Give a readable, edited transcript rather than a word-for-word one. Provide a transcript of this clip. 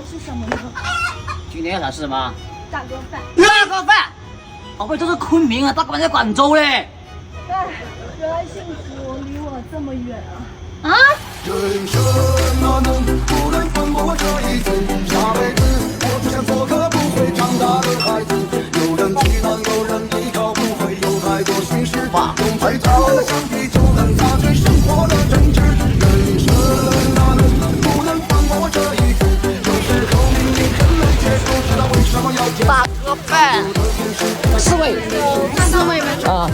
说是什么呢？今天要尝试什么？大锅饭。大锅饭，宝贝，这是昆明啊，大锅饭在广州嘞。哎，原来幸福离我这么远啊！啊？人生啊，不能放过这一次，下辈子我只想做个不会长大的孩子。有人气囊，有人依靠，不会有太多心事。用最简单的橡皮就能擦去生活的真挚。人生啊，不能放过这一次。有时候明明很能接受，知道为什么要接受。大锅饭，4位，4位吗？啊。